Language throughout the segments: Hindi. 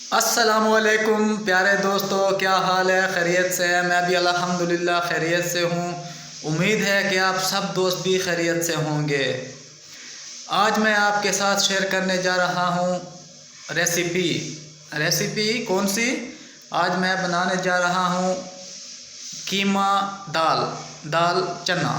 अस्सलामुअलैकुम प्यारे दोस्तों, क्या हाल है? खैरियत से है? मैं भी अल्हम्दुलिल्लाह खैरियत से हूँ। उम्मीद है कि आप सब दोस्त भी खैरियत से होंगे। आज मैं आपके साथ शेयर करने जा रहा हूँ रेसिपी। रेसिपी कौन सी? आज मैं बनाने जा रहा हूँ कीमा दाल, दाल चना।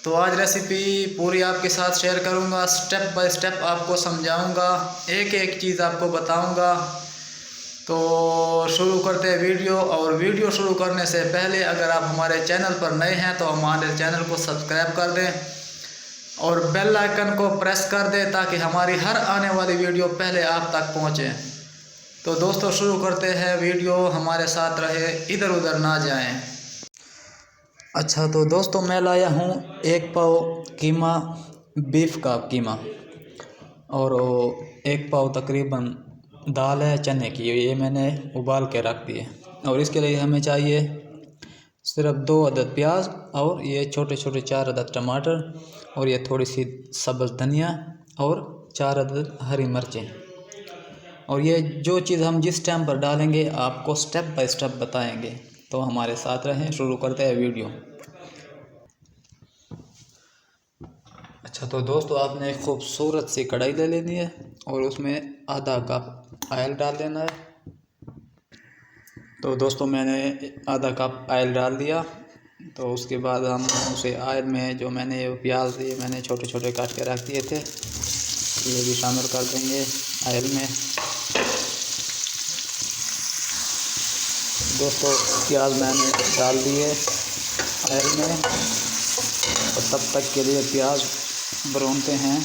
तो आज रेसिपी पूरी आपके साथ शेयर करूँगा, स्टेप बाय स्टेप आपको समझाऊँगा, एक एक चीज़ आपको बताऊँगा। तो शुरू करते हैं वीडियो। और वीडियो शुरू करने से पहले अगर आप हमारे चैनल पर नए हैं तो हमारे चैनल को सब्सक्राइब कर दें और बेल आइकन को प्रेस कर दें ताकि हमारी हर आने वाली वीडियो पहले आप तक पहुंचे। तो दोस्तों शुरू करते हैं वीडियो, हमारे साथ रहे, इधर उधर ना जाएं। अच्छा तो दोस्तों मैं लाया हूँ 1 पाव कीमा, बीफ का कीमा, और 1 पाव तकरीबन दाल है चने की, ये मैंने उबाल के रख दी है। और इसके लिए हमें चाहिए सिर्फ 2 अदद प्याज, और ये छोटे छोटे 4 अदद टमाटर, और ये थोड़ी सी सब्ज़ धनिया, और 4 अदद हरी मिर्चें। और ये जो चीज़ हम जिस टाइम पर डालेंगे आपको स्टेप बाय स्टेप बताएंगे, तो हमारे साथ रहें। शुरू करते हैं वीडियो। अच्छा तो दोस्तों आपने एक खूबसूरत सी कढ़ाई ले लेनी है और उसमें आधा कप ऑयल डाल देना है। तो दोस्तों मैंने आधा कप ऑयल डाल दिया। तो उसके बाद हम उसे ऑयल में जो मैंने प्याज दिए मैंने छोटे छोटे काट के रख दिए थे, ये भी शामिल कर देंगे ऑयल में। दोस्तों प्याज मैंने डाल दिए ऑयल में, और तब तक के लिए प्याज भूनते हैं।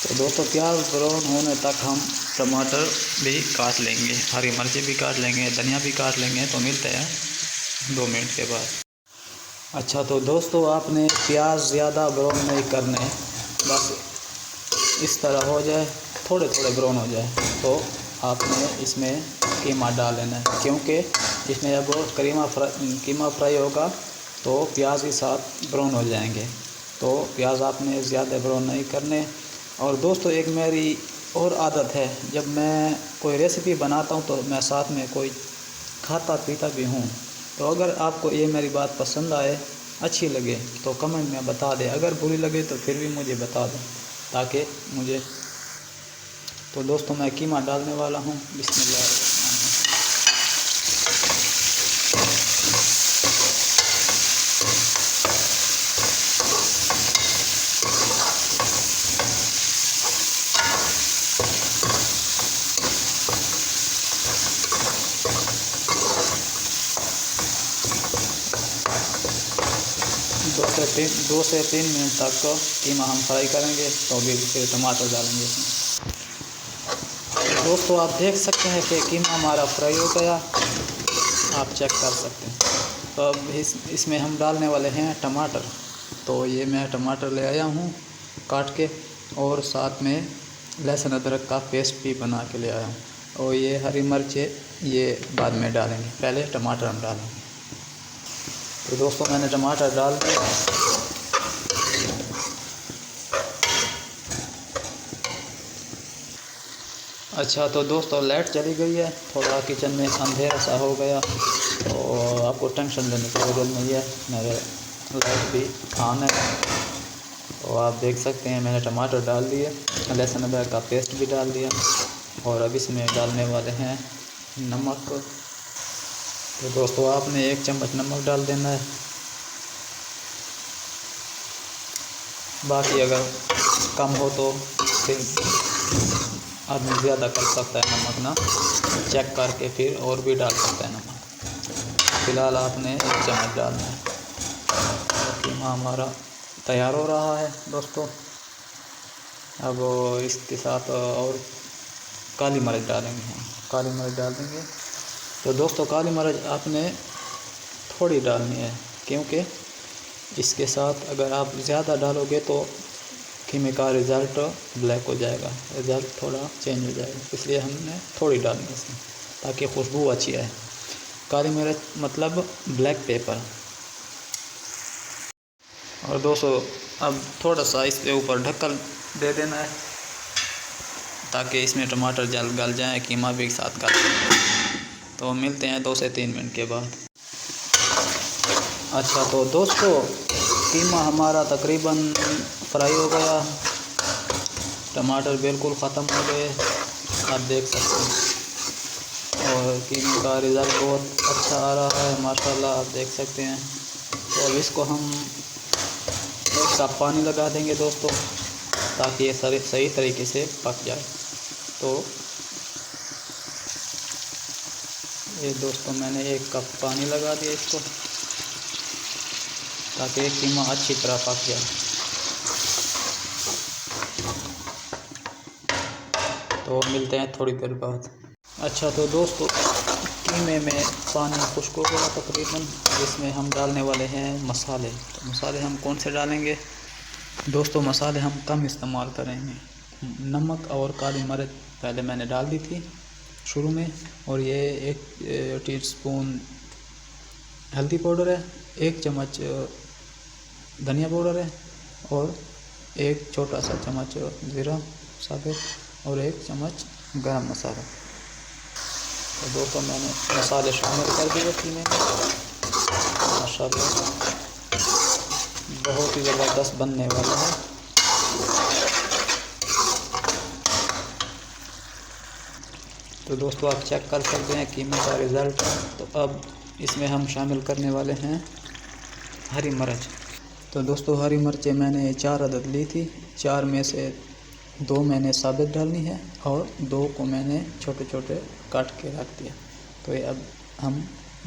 तो दोस्तों प्याज ब्राउन होने तक हम टमाटर भी काट लेंगे, हरी मिर्ची भी काट लेंगे, धनिया भी काट लेंगे। तो मिलते हैं 2 मिनट के बाद। अच्छा तो दोस्तों आपने प्याज ज़्यादा ब्राउन नहीं करने, बस इस तरह हो जाए, थोड़े थोड़े ब्राउन हो जाए तो आपने इसमें कीमा डाल लेना है, क्योंकि इसमें जब कीमा फ्राई होगा तो प्याज के साथ ब्राउन हो जाएंगे। तो प्याज आपने ज़्यादा ब्राउन नहीं करने। और दोस्तों एक मेरी और आदत है, जब मैं कोई रेसिपी बनाता हूँ तो मैं साथ में कोई खाता पीता भी हूँ। तो अगर आपको ये मेरी बात पसंद आए, अच्छी लगे तो कमेंट में बता दें, अगर बुरी लगे तो फिर भी मुझे बता दें ताकि मुझे। तो दोस्तों मैं कीमा डालने वाला हूँ, बिस्मिल्लाह। दो से तीन मिनट तक कीमा हम फ्राई करेंगे, तो फिर टमाटर डालेंगे इसमें। दोस्तों आप देख सकते हैं कि कीमा हमारा फ्राई हो गया, आप चेक कर सकते हैं। तो अब इसमें हम डालने वाले हैं टमाटर। तो ये मैं टमाटर ले आया हूँ काट के, और साथ में लहसुन अदरक का पेस्ट भी बना के ले आया हूँ। और ये हरी मिर्चें ये बाद में डालेंगे, पहले टमाटर हम डालेंगे। तो दोस्तों मैंने टमाटर डाल दिया। अच्छा तो दोस्तों लाइट चली गई है, थोड़ा किचन में अंधेरा सा हो गया, तो आपको टेंशन लेने की ज़रूरत नहीं है, मेरे लाइट भी ऑन है। तो आप देख सकते हैं मैंने टमाटर डाल दिए, लहसुन अदरक का पेस्ट भी डाल दिया, और अब इसमें डालने वाले हैं नमक। तो दोस्तों आपने 1 चम्मच नमक डाल देना है। बाकी अगर कम हो तो फिर आदमी ज़्यादा कर सकता है नमक ना, चेक करके फिर और भी डाल सकता है नमक। फ़िलहाल आपने 1 चम्मच डालना है। तो कीमा हमारा तैयार हो रहा है दोस्तों। अब इसके साथ और काली मिर्च डालेंगे, हम काली मिर्च डाल देंगे। तो दोस्तों काली मिर्च आपने थोड़ी डालनी है, क्योंकि इसके साथ अगर आप ज़्यादा डालोगे तो कीमे का रिज़ल्ट ब्लैक हो जाएगा, रिज़ल्ट थोड़ा चेंज हो जाएगा, इसलिए हमने थोड़ी डालनी है इसमें ताकि खुशबू अच्छी आए। काली मिर्च मतलब ब्लैक पेपर। और दोस्तों अब थोड़ा सा इसके ऊपर ढक्कन दे देना है ताकि इसमें टमाटर जल्द गल जाए, कीमा भी साथ गल जाए। तो मिलते हैं 2 से 3 मिनट के बाद। अच्छा तो दोस्तों, कीमा हमारा तकरीबन फ्राई हो गया, टमाटर बिल्कुल ख़त्म हो गए, आप देख सकते हैं। और कीमे का रिज़ल्ट बहुत अच्छा आ रहा है माशाल्लाह, आप देख सकते हैं। तो अब इसको हम 1 कप पानी लगा देंगे दोस्तों, ताकि ये सही तरीके से पक जाए। तो ये दोस्तों मैंने 1 कप पानी लगा दिया इसको, ताकि कीमा अच्छी तरह पक जाए। तो मिलते हैं थोड़ी देर बाद। अच्छा तो दोस्तों, कीमे में पानी खुश्क हो गया तकरीबन, जिसमें हम डालने वाले हैं मसाले। तो मसाले हम कौन से डालेंगे दोस्तों? मसाले हम कम इस्तेमाल करेंगे। नमक और काली मिर्च पहले मैंने डाल दी थी शुरू में, और ये 1 टीस्पून हल्दी पाउडर है, 1 चम्मच धनिया पाउडर है, और 1 छोटा सा चम्मच ज़ीरा साबित, और 1 चम्मच गरम मसाला। तो दोस्तों मैंने मसाले शामिल कर दिए कीमे में। माशाल्लाह बहुत ही ज़बरदस्त बनने वाला है। तो दोस्तों आप चेक कर सकते हैं कीमे का रिज़ल्ट। तो अब इसमें हम शामिल करने वाले हैं हरी मिर्च। तो दोस्तों हरी मिर्चें मैंने 4 अदद ली थी, 4 में से 2 मैंने साबित डालनी है, और 2 को मैंने छोटे छोटे काट के रख दिया। तो ये अब हम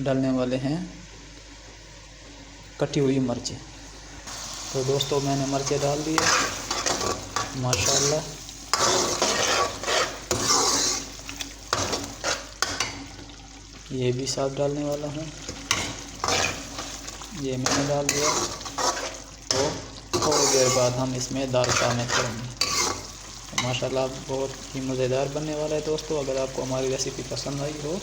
डालने वाले हैं कटी हुई मिर्चें। तो दोस्तों मैंने मिर्चें डाल दी है माशाल्लाह। ये भी साथ डालने वाला हूँ, ये मैंने डाल दिया। तो थोड़ी देर बाद हम इसमें दाल शामिल करेंगे। तो माशाल्लाह बहुत ही मज़ेदार बनने वाला है दोस्तों। अगर आपको हमारी रेसिपी पसंद आई हो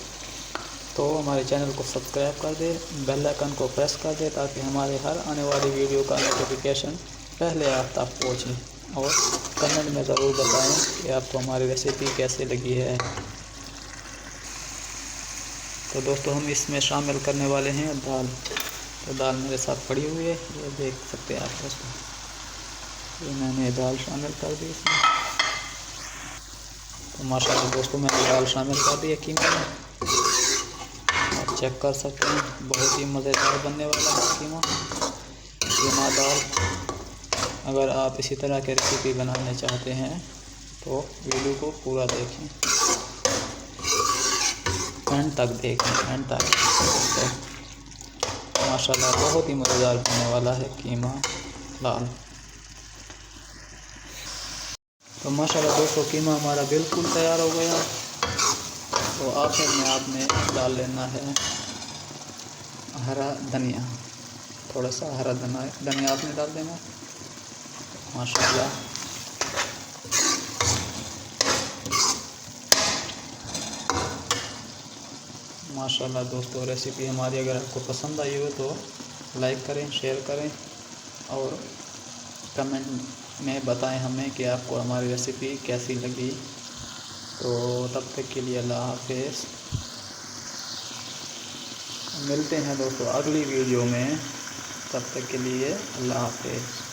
तो हमारे चैनल को सब्सक्राइब कर दे, बेल आइकन को प्रेस कर दे, ताकि हमारे हर आने वाली वीडियो का नोटिफिकेशन पहले आप तक पहुँचे। और कमेंट में ज़रूर बताएं कि आपको हमारी रेसिपी कैसे लगी है। तो दोस्तों हम इसमें शामिल करने वाले हैं दाल। तो दाल मेरे साथ पड़ी हुई है, ये देख सकते हैं आप दोस्तों। तो मैंने दाल शामिल कर दी इसमें। तो माशाल्लाह दोस्तों मैंने दाल शामिल कर दी है कीमे में, आप चेक कर सकते हैं। बहुत ही मज़ेदार बनने वाला है कीमा दाल। अगर आप इसी तरह की रेसिपी बनाना चाहते हैं तो वीडियो को पूरा देखें, एंड तक देखें, एंड तक। तो माशाल्लाह बहुत ही मज़ेदार बनने वाला है कीमा दाल। तो माशाल्लाह दोस्तों कीमा हमारा बिल्कुल तैयार हो गया। तो आखिर में आपने डाल लेना है हरा धनिया, थोड़ा सा हरा धनिया आपने डाल देना माशाल्लाह। माशाल्लाह दोस्तों रेसिपी हमारी अगर आपको पसंद आई हो तो लाइक करें, शेयर करें, और कमेंट में बताएं हमें कि आपको हमारी रेसिपी कैसी लगी। तो तब तक के लिए अल्लाह हाफ़िज़। मिलते हैं दोस्तों अगली वीडियो में, तब तक के लिए अल्लाह हाफ़िज़।